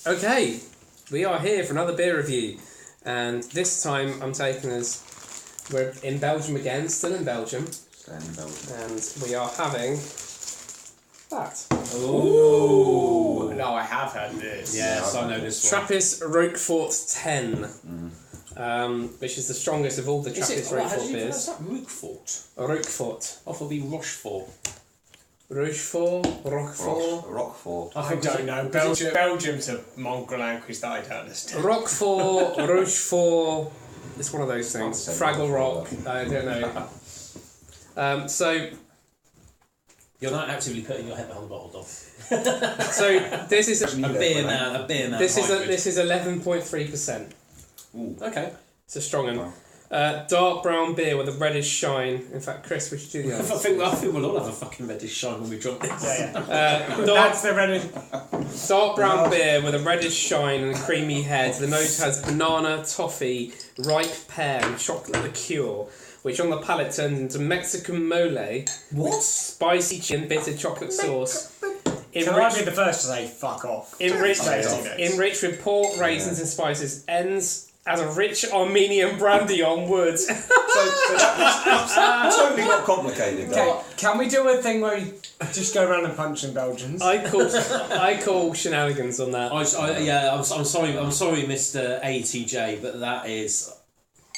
Okay, we are here for another beer review, and this time I'm taking us. We're in Belgium again, still in Belgium. Staying in Belgium. And we are having that. Ooh! No, I have had this. Yes, I know this one. Trappistes Rochefort 10, which is the strongest of all the Trappistes Rochefort beers. Roquefort. Rochefort. Off will be Rochefort. Rochefort? Rochefort. I don't know. Belgium's a mongrel language that I don't understand. Roquefort, Rochefort. It's one of those things. Fraggle Rock. I don't know. So You're not actively putting your head behind the bottle, Dom. so this is A beer man. this is 11.3%. Ooh. Okay. It's a strong one. Dark brown beer with a reddish shine. In fact, Chris, we should do the I others. think we'll all have a fucking reddish shine when we drop this. That's the reddish. Dark brown beer with a reddish shine and a creamy head. The nose has banana, toffee, ripe pear, and chocolate liqueur, which on the palate turns into Mexican mole. What? Spicy chicken, bitter chocolate sauce. Can I be the first to say fuck off? Enriched with pork, raisins, and spices. Ends as a rich Armenian brandy on wood. So that's totally not complicated though. Okay, can we do a thing where we just go around and punch in Belgians? I call shenanigans on that. I'm sorry, Mr. ATJ, but that is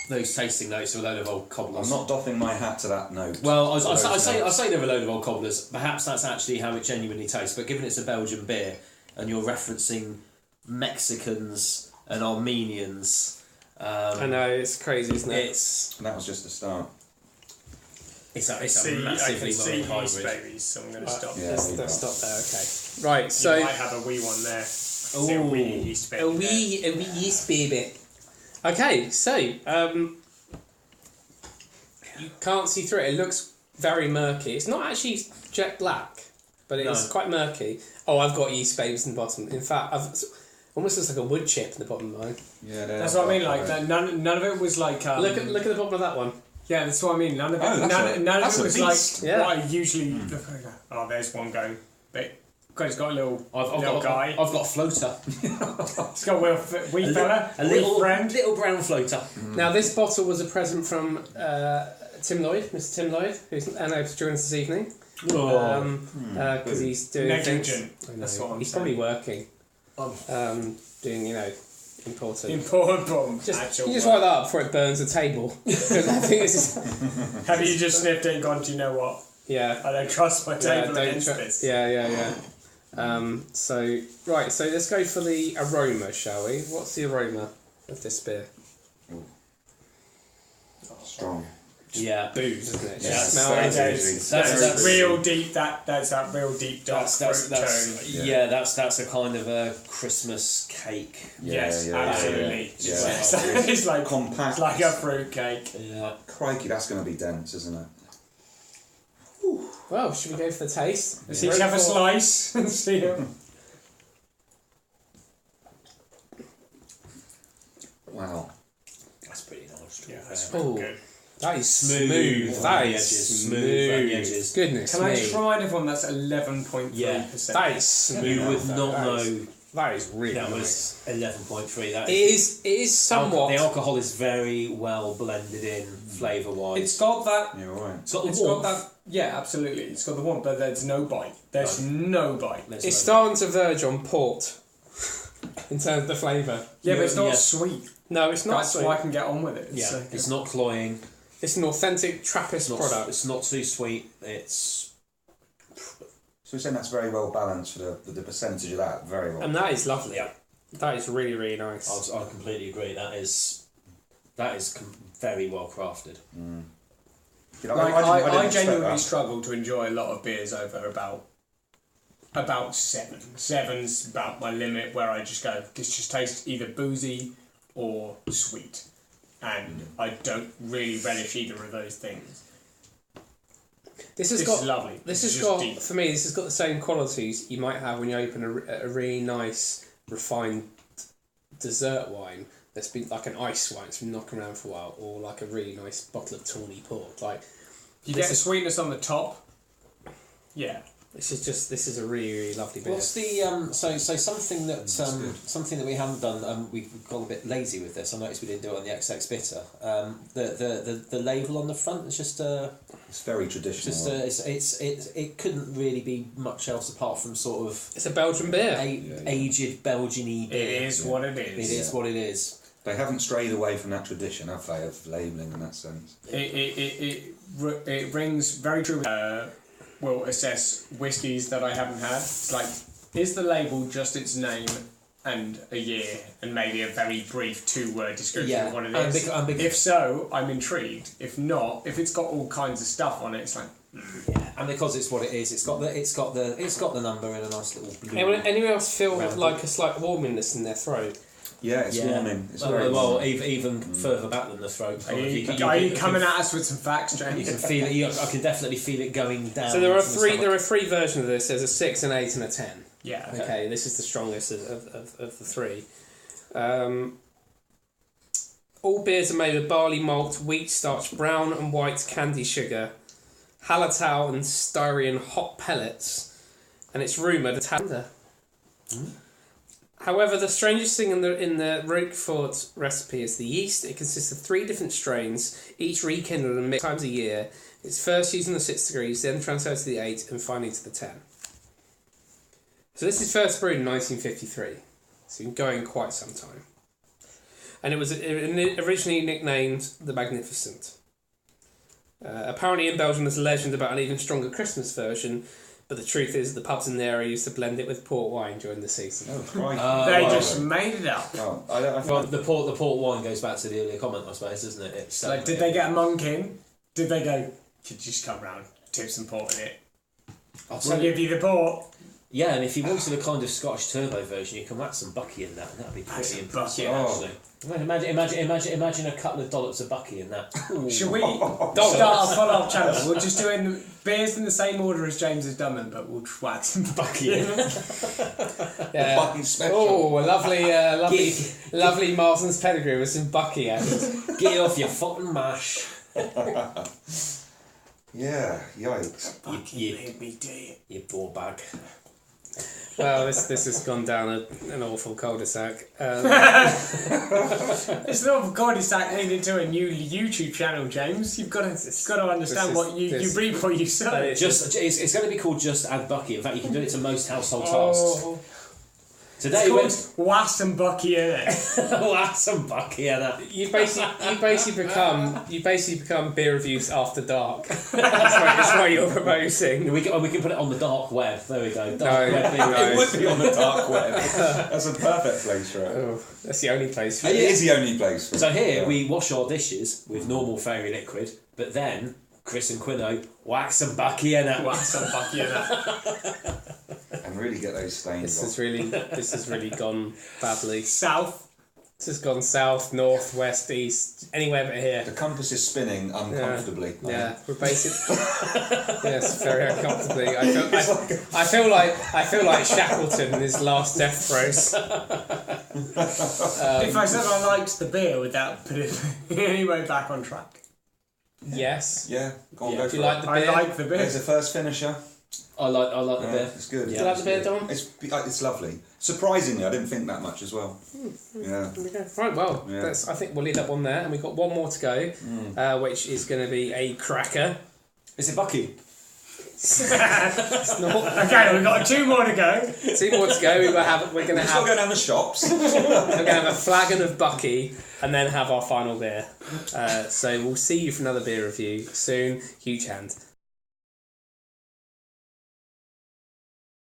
those tasting notes are a load of old cobblers. I'm not doffing my hat to that note. Well, I say they're a load of old cobblers. Perhaps that's actually how it genuinely tastes. But given it's a Belgian beer, and you're referencing Mexicans and Armenians, I know, it's crazy, isn't it? And that was just the start. It's a I massively can see yeast hybrid. babies, so I'm going to stop. Yeah, Let's stop there, okay. Right, so You might have a wee one there. See a wee yeast baby. a wee yeast baby. Okay, so you can't see through it. It looks very murky. It's not actually jet black, but it is quite murky. Oh, I've got yeast babies in the bottom. In fact, almost looks like a wood chip in the bottom of mine. Yeah, That's what I mean. Like that, none of it was like. Look at the bottom of that one. Yeah, that's what I mean. None of it. None of it was like what I usually. Oh, there's one going. But God, he's got a little guy. I've got a floater. He's got a wee fella, a little friend, little brown floater. Now, this bottle was a present from Tim Lloyd, Mr. Tim Lloyd, who's unable to join us this evening. Because he's doing negligent. things. I know. That's what I'm he's saying. Probably working. Doing, important. Important. You just write that up before it burns the table. I think this is... Have you just sniffed it and gone, do you know what? Yeah. I don't trust my table against this. Yeah. So let's go for the aroma, shall we? What's the aroma of this beer? Strong. Yeah, Booze, isn't it? Yes. That's real deep. That's that real deep dark fruit tone. Yeah, that's a kind of a Christmas cake. Yes, absolutely. Yeah. It's like compact. It's like a fruit cake. Yeah. Crikey, that's going to be dense, isn't it? Well, should we go for the taste? Let's each have a slice and see them. Wow. That's pretty nice. Yeah, that's pretty good. That is smooth. That is smooth. Around the edges. Goodness Can me. I try another one that's 11.3%? Yeah, that is smooth. You would not know that is really that nice. was 11.3. That It is somewhat... The alcohol is very well blended in flavour-wise. It's got that... You're right. It's got the It's warmth. got that... Yeah, absolutely. It's got the warmth, but there's no bite. There's no bite. It's starting to verge on port in terms of the flavour. Yeah, but it's not Yeah. sweet. No, it's not That's sweet. why I can get on with it. It's not cloying. It's an authentic Trappist product. It's not too sweet. It's... So you're saying that's very well balanced for the percentage of that, very well. And that is lovely. Yeah. That is really, really nice. I completely agree. That is very well crafted. I genuinely struggle to enjoy a lot of beers over about 7. 7's about my limit where I just go, this just tastes either boozy or sweet. And I don't really relish either of those things. This is lovely. This has got, for me, this has got the same qualities you might have when you open a really nice, refined dessert wine that's been like an ice wine that's been knocking around for a while, or like a really nice bottle of tawny port. Like, you get a sweetness on the top. Yeah. This is a really, really lovely beer. What's the so something that something that we haven't done? We've gone a bit lazy with this. I noticed we didn't do it on the XX Bitter. The label on the front is just It's very traditional. it couldn't really be much else apart from sort of It's a Belgian beer. aged Belgian-y beer. It is what it is. It is what it is. They haven't strayed away from that tradition, have they, of labelling in that sense? It rings very true. Will assess whiskies that I haven't had. It's like, is the label just its name and a year and maybe a very brief 2-word description of what it is? If so, I'm intrigued. If not, if it's got all kinds of stuff on it, it's like. Yeah, and because it's what it is, it's got the number in a nice little blue. Anyone else feel round like a slight warminess in their throat? Yeah, it's warming. It's very warming. Even further back than the throat. Are you coming at us with some facts, James? You can feel it. I can definitely feel it going down. So there are three versions of this. There's a 6, an 8, and a 10. Yeah. Okay, this is the strongest of the three. All beers are made with barley malt, wheat starch, brown and white candy sugar, hallertau and styrian hot pellets, and it's rumoured tender. However, the strangest thing in the Roquefort recipe is the yeast. It consists of 3 different strains, each rekindled and mixed times a year. It's first used in the 6 degrees, then transferred to the 8, and finally to the 10. So this is first brewed in 1953. So you've been going quite some time. And it was originally nicknamed the Magnificent. Apparently in Belgium there's a legend about an even stronger Christmas version, but the truth is the pubs in the area used to blend it with port wine during the season. Oh, crikey. They just made it up. Well, the port wine goes back to the earlier comment, I suppose, doesn't it? It's Like, did they get a monk in? Did they go, could you just come round, tip some port in it? We'll give you the port. Yeah, and if you wanted a kind of Scottish turbo version, you can whack some Bucky in that, and that'd be pretty impressive, actually. Imagine a couple of dollops of Bucky in that. Should we start a follow-up channel? We're just doing beers in the same order as James has done them, but we'll whack some Bucky in. Yeah. Bucky special. Oh, lovely Marston's pedigree with some Bucky added. Get off your fucking mash. Yeah, yikes. Bucky made me do it. You poor bag. Well, this has gone down an awful cul-de-sac. It's not cul-de-sac leading to a new YouTube channel, James. You've got to understand what you read what you say. It's going to be called Just Add Bucky. In fact, you can do it to most household tasks. Today it's called Was and Bucky in it. Was and Bucky in it. You basically become beer reviews after dark. That's what you're proposing. We can put it on the dark web. There we go. It would be on the dark web. That's a perfect place for it. Oh, that's the only place for it. It is the only place for it. So here we wash our dishes with normal fairy liquid, but then Chris and Quino wax and Bucky in it. Was and Bucky in it. And really get those stains This off. has really gone badly. South. This has gone south, north, west, east, anywhere but here. The compass is spinning uncomfortably. Yeah, we're basically yes, very uncomfortably. I feel like Shackleton in his last death throes. If I said I liked the beer without putting it anyway back on track. Yes. Yeah, go on, go Do for you it. like the beer? I like the beer. There's a first finisher. I like the beer. It's good. Do you like the beer, Dom? It's lovely. Surprisingly, I didn't think that much as well. Yeah. Right, well, Yeah. I think we'll leave that one there, and we've got one more to go, which is going to be a cracker. Is it Bucky? It's not. Okay, we've got 2 more to go. 2 more to go. We're going to Still going down the shops. have a flagon of Bucky, and then have our final beer. So we'll see you for another beer review soon. Huge hand.